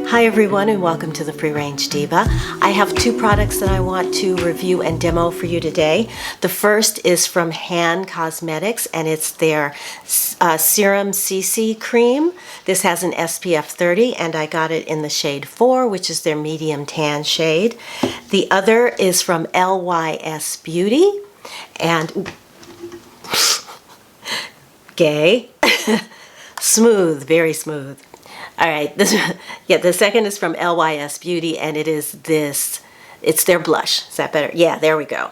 Hi everyone, and welcome to the Free Range Diva. I have two products that I want to review and demo for you today. The first is from HAN Cosmetics, and it's their Serum CC cream. This has an SPF 30 and I got it in the shade 4, which is their medium tan shade. The other is from LYS Beauty, and gay, smooth, very smooth. All right, the second is from LYS Beauty, and it is this, it's their blush. Is that better? Yeah, there we go.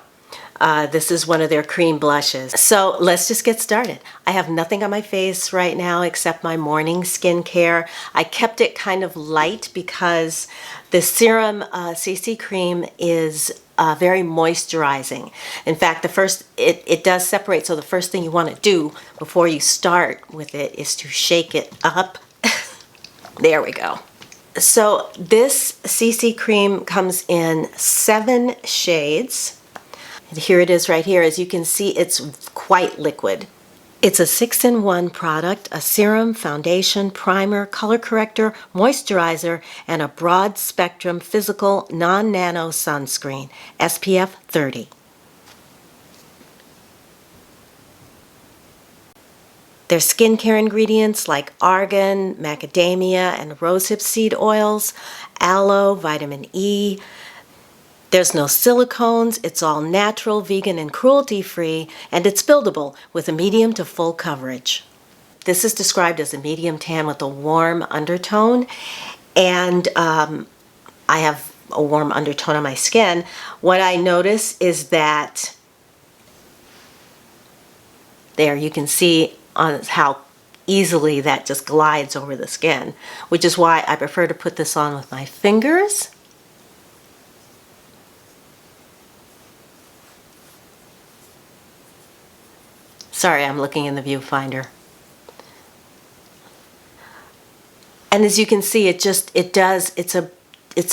This is one of their cream blushes. So let's just get started. I have nothing on my face right now except my morning skincare. I kept it kind of light because the Serum CC cream is very moisturizing. In fact, it does separate, so the first thing you want to do before you start with it is to shake it up. There we go. So this CC cream comes in 7 shades. And here it is right here. As you can see, it's quite liquid. It's a 6-in-1 product, a serum, foundation, primer, color corrector, moisturizer, and a broad spectrum physical non-nano sunscreen, SPF 30. There's skincare ingredients like argan, macadamia, and rosehip seed oils, aloe, vitamin E. There's no silicones, it's all natural, vegan, and cruelty-free, and it's buildable with a medium to full coverage. This is described as a medium tan with a warm undertone, and I have a warm undertone on my skin. What I notice is that there you can see on how easily that just glides over the skin, which is why I prefer to put this on with my fingers. Sorry, I'm looking in the viewfinder. And as you can see, it's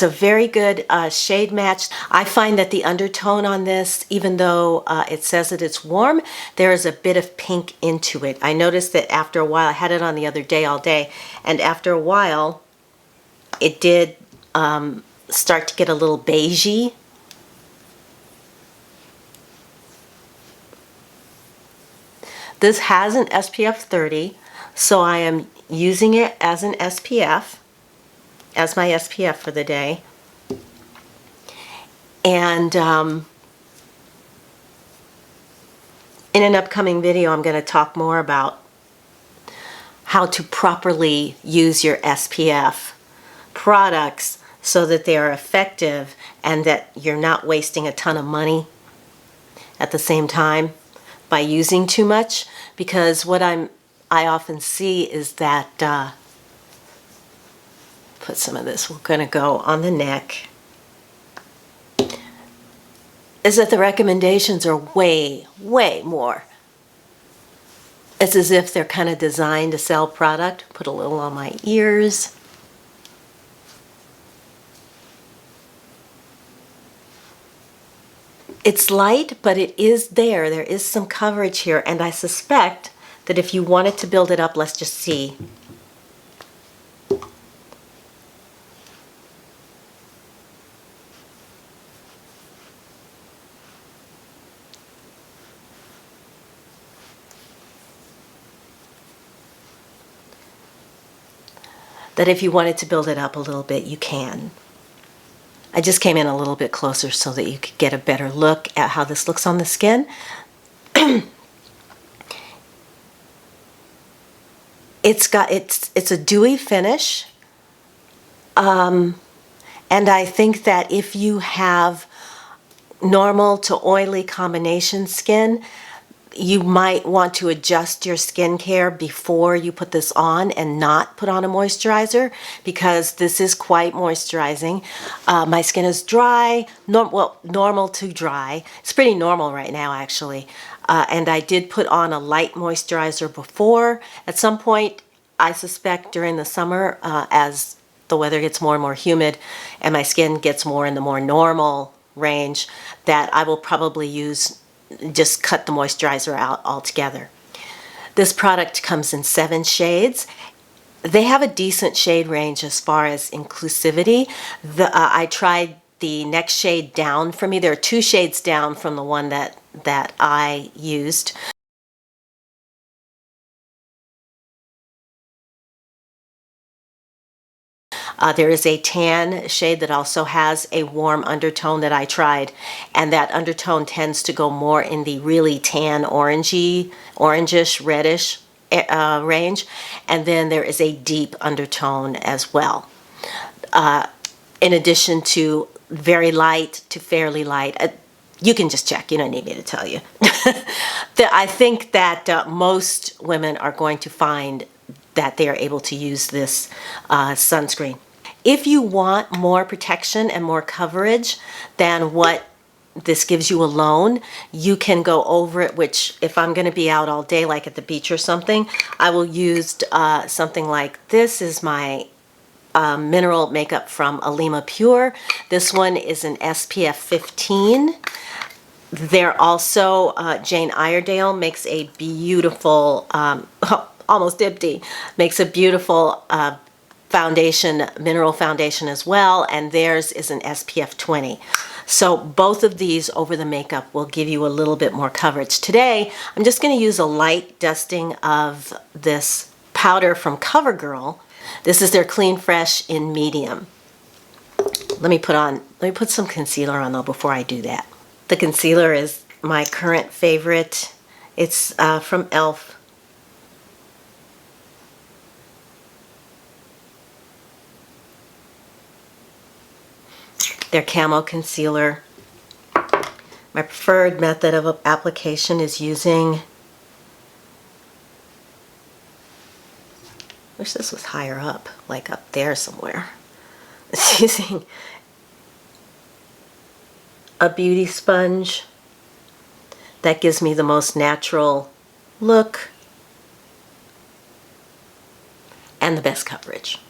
a very good shade match. I find that the undertone on this, even though it says that it's warm, there is a bit of pink into it. I noticed that after a while, I had it on the other day all day, and after a while, it did start to get a little beigey. This has an SPF 30, so I am using it as an SPF. As my SPF for the day. And in an upcoming video, I'm going to talk more about how to properly use your SPF products so that they are effective and that you're not wasting a ton of money at the same time by using too much, because what I often see is that put some of this, we're going to go on the neck, is that the recommendations are way more. It's as if they're kind of designed to sell product. Put a little on my ears. It's light, but it is there. There is some coverage here, and I suspect that if you wanted to build it up, let's just see. That if you wanted to build it up a little bit, you can. I just came in a little bit closer so that you could get a better look at how this looks on the skin. It's a dewy finish, and I think that if you have normal to oily combination skin, you might want to adjust your skincare before you put this on and not put on a moisturizer, because this is quite moisturizing. My skin is dry, normal to dry. It's pretty normal right now, actually. And I did put on a light moisturizer before. At some point, I suspect during the summer, as the weather gets more and more humid and my skin gets more in the more normal range, that I will probably use just cut the moisturizer out altogether. This product comes in 7 shades. They have a decent shade range as far as inclusivity. I tried the next shade down for me. There are 2 shades down from the one that I used. There is a tan shade that also has a warm undertone that I tried, and that undertone tends to go more in the really tan orangish, reddish range. And then there is a deep undertone as well. In addition to very light to fairly light. You can just check, you don't need me to tell you. I think that most women are going to find that they are able to use this sunscreen. If you want more protection and more coverage than what this gives you alone, you can go over it, which if I'm going to be out all day, like at the beach or something, I will use something like this. Is my mineral makeup from Alima Pure. This one is an SPF 15. They're also, Jane Iredale makes a beautiful, almost empty, makes a beautiful foundation, mineral foundation as well, and theirs is an SPF 20. So both of these over the makeup will give you a little bit more coverage. Today, I'm just going to use a light dusting of this powder from CoverGirl. This is their Clean Fresh in medium. Let me put some concealer on though before I do that. The concealer is my current favorite. It's from e.l.f. Their Camo Concealer. My preferred method of application is using, wish this was higher up, like up there somewhere. It's using a beauty sponge that gives me the most natural look and the best coverage.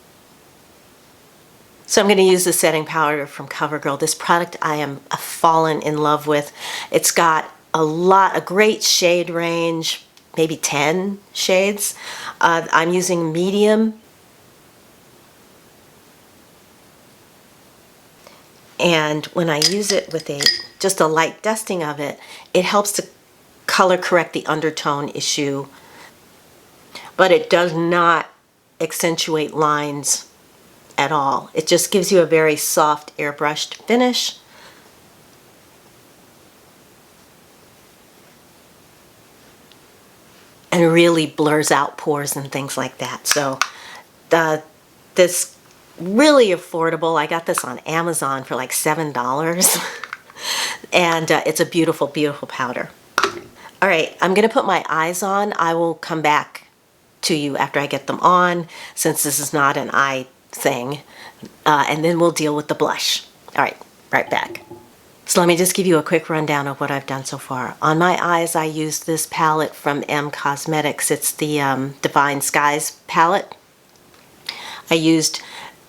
So I'm going to use the setting powder from CoverGirl. This product I am fallen in love with. It's got a great shade range, maybe 10 shades. I'm using medium. And when I use it with just a light dusting of it, it helps to color correct the undertone issue, but it does not accentuate lines at all. It just gives you a very soft airbrushed finish. And really blurs out pores and things like that. So this really affordable. I got this on Amazon for like $7. And it's a beautiful, beautiful powder. All right, I'm gonna put my eyes on. I will come back to you after I get them on, since this is not an eye thing, and then we'll deal with the blush. All right, right back. So let me just give you a quick rundown of what I've done so far. On my eyes, I used this palette from M Cosmetics. It's the Divine Skies palette. I used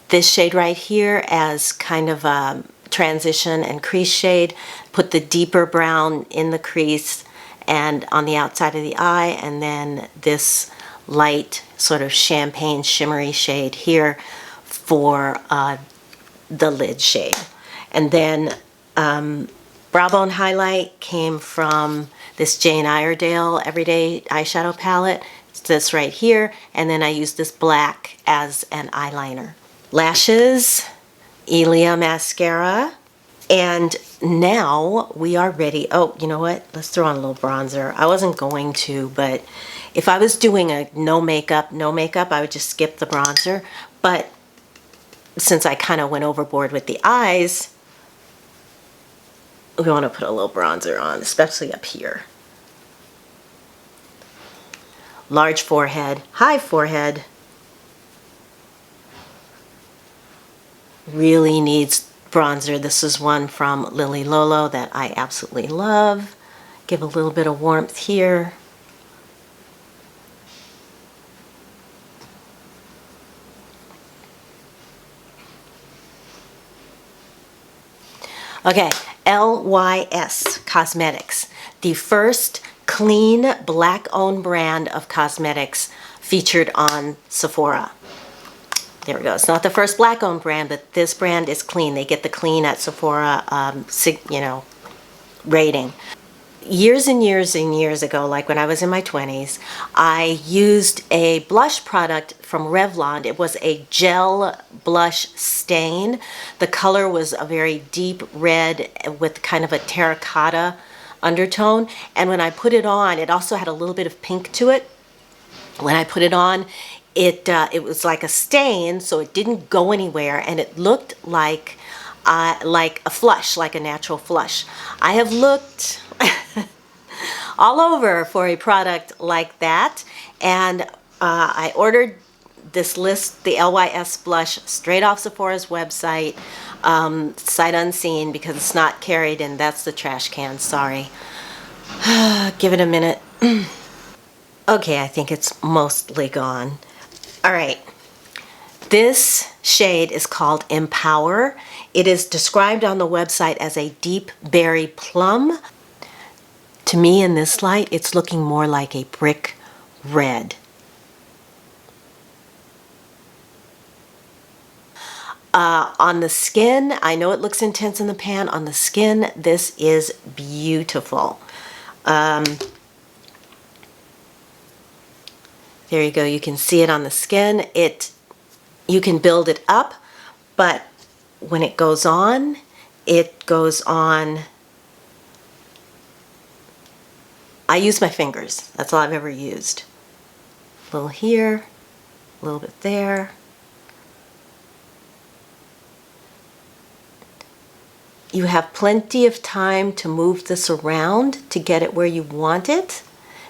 this shade right here as kind of a transition and crease shade. Put the deeper brown in the crease and on the outside of the eye, and then this light sort of champagne shimmery shade here for the lid shade. And then brow bone highlight came from this Jane Iredale Everyday Eyeshadow Palette. It's this right here. And then I used this black as an eyeliner. Lashes, Ilia Mascara. And now we are ready. Oh, you know what? Let's throw on a little bronzer. I wasn't going to, but if I was doing a no makeup, I would just skip the bronzer. But since I kind of went overboard with the eyes, we want to put a little bronzer on, especially up here. Large forehead, high forehead. Really needs bronzer. This is one from Lily Lolo that I absolutely love. Give a little bit of warmth here. Okay, LYS Cosmetics. the first clean black-owned brand of cosmetics featured on Sephora. There we go. It's not the first black-owned brand, but this brand is clean. They get the clean at Sephora, rating. Years and years and years ago, like when I was in my 20s, I used a blush product from Revlon. It was a gel blush stain. The color was a very deep red with kind of a terracotta undertone. And when I put it on, it also had a little bit of pink to it. When I put it on, it was like a stain, so it didn't go anywhere, and it looked like a flush, like a natural flush. I have looked all over for a product like that, and I ordered this list, the LYS blush, straight off Sephora's website, sight unseen, because it's not carried, and that's the trash can. Sorry. Give it a minute. Okay, I think it's mostly gone. All right. This shade is called Empower. It is described on the website as a deep berry plum. To me, in this light, it's looking more like a brick red. On the skin, I know it looks intense in the pan. On the skin, this is beautiful. There you go. You can see it on the skin. You can build it up, but when it goes on, I use my fingers. That's all I've ever used. A little here, a little bit there. You have plenty of time to move this around to get it where you want it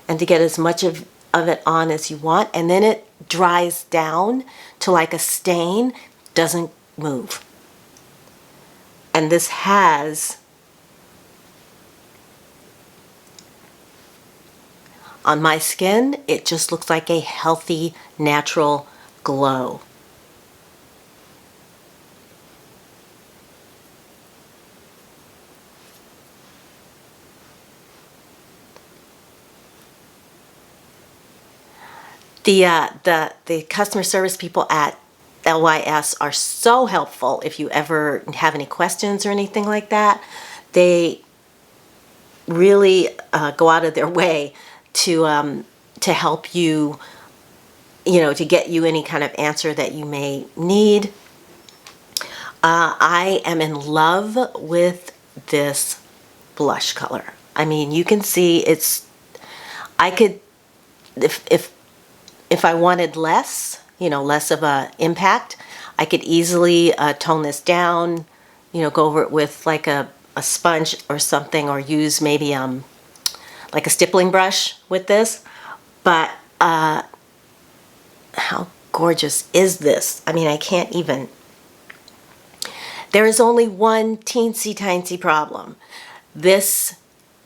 and to get as much of it on as you want, and then it dries down to like a stain, doesn't move. And this has, on my skin, it just looks like a healthy, natural glow. The customer service people at LYS are so helpful if you ever have any questions or anything like that. They really go out of their way to help you, to get you any kind of answer that you may need. I am in love with this blush color. I mean, you can see I could, if I wanted less, less of a impact, I could easily tone this down, go over it with like a sponge or something, or use maybe like a stippling brush with this. But how gorgeous is this? I mean, I can't even. There is only one teensy-tiny problem. This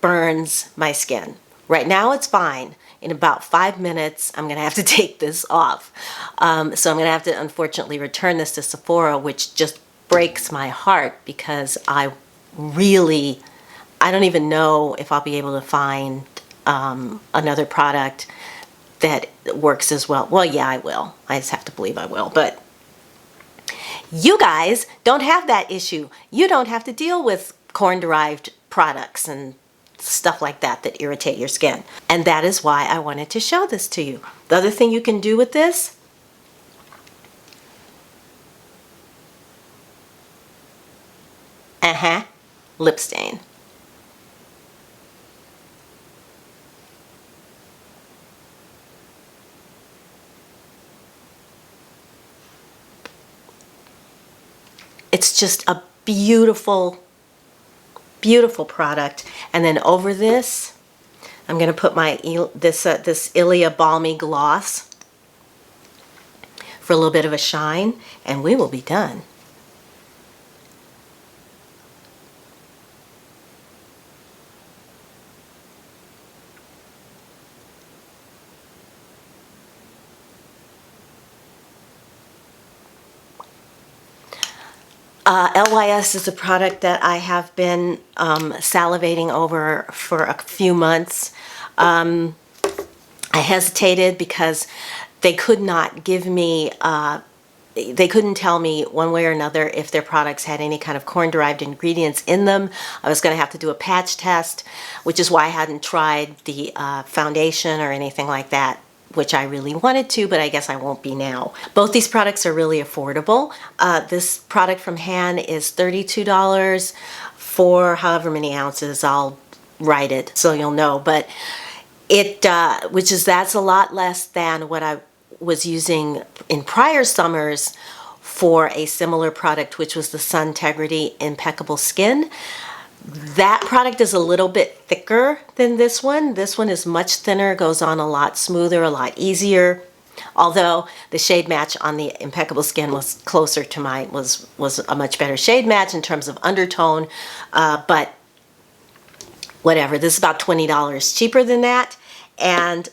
burns my skin. Right now it's fine. In about 5 minutes, I'm going to have to take this off. So I'm going to have to, unfortunately, return this to Sephora, which just breaks my heart, because I don't even know if I'll be able to find another product that works as well. Well, yeah, I will. I just have to believe I will. But you guys don't have that issue. You don't have to deal with corn-derived products and stuff like that that irritate your skin. And that is why I wanted to show this to you. The other thing you can do with this, lip stain. It's just a beautiful, beautiful product. And then over this, I'm going to put my this Ilia Balmy Gloss for a little bit of a shine, and we will be done. LYS is a product that I have been salivating over for a few months. I hesitated because they could not give me, they couldn't tell me one way or another if their products had any kind of corn-derived ingredients in them. I was going to have to do a patch test, which is why I hadn't tried the foundation or anything like that, which I really wanted to, but I guess I won't be now. Both these products are really affordable. This product from HAN is $32 for however many ounces. I'll write it so you'll know, but that's a lot less than what I was using in prior summers for a similar product, which was the Suntegrity Impeccable Skin. That product is a little bit thicker than this one. This one is much thinner, goes on a lot smoother, a lot easier. Although the shade match on the Impeccable Skin was closer to mine, was a much better shade match in terms of undertone, but whatever. This is about $20 cheaper than that, and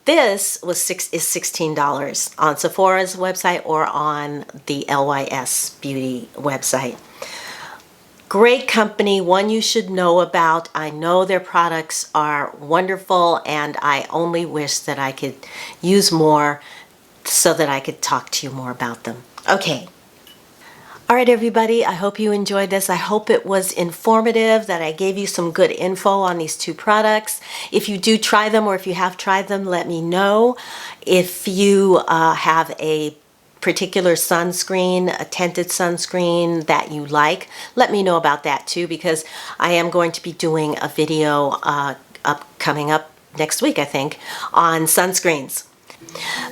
this is $16 on Sephora's website or on the LYS Beauty website. Great company, one you should know about. I know their products are wonderful, and I only wish that I could use more so that I could talk to you more about them. Okay. All right, everybody, I hope you enjoyed this. I hope it was informative, that I gave you some good info on these two products. If you do try them, or if you have tried them, let me know. If you have a particular sunscreen, a tinted sunscreen that you like, let me know about that too, because I am going to be doing a video coming up next week, I think, on sunscreens.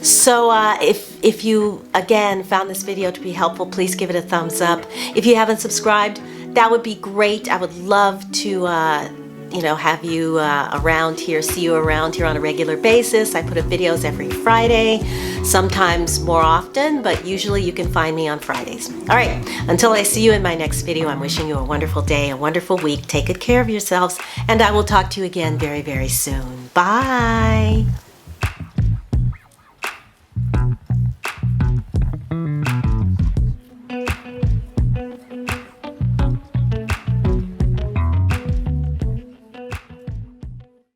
So if you, again, found this video to be helpful, please give it a thumbs up. If you haven't subscribed, that would be great. I would love to have you around here, see you around here on a regular basis. I put up videos every Friday, sometimes more often, but usually you can find me on Fridays. All right, until I see you in my next video, I'm wishing you a wonderful day, a wonderful week. Take good care of yourselves, and I will talk to you again very, very soon. Bye.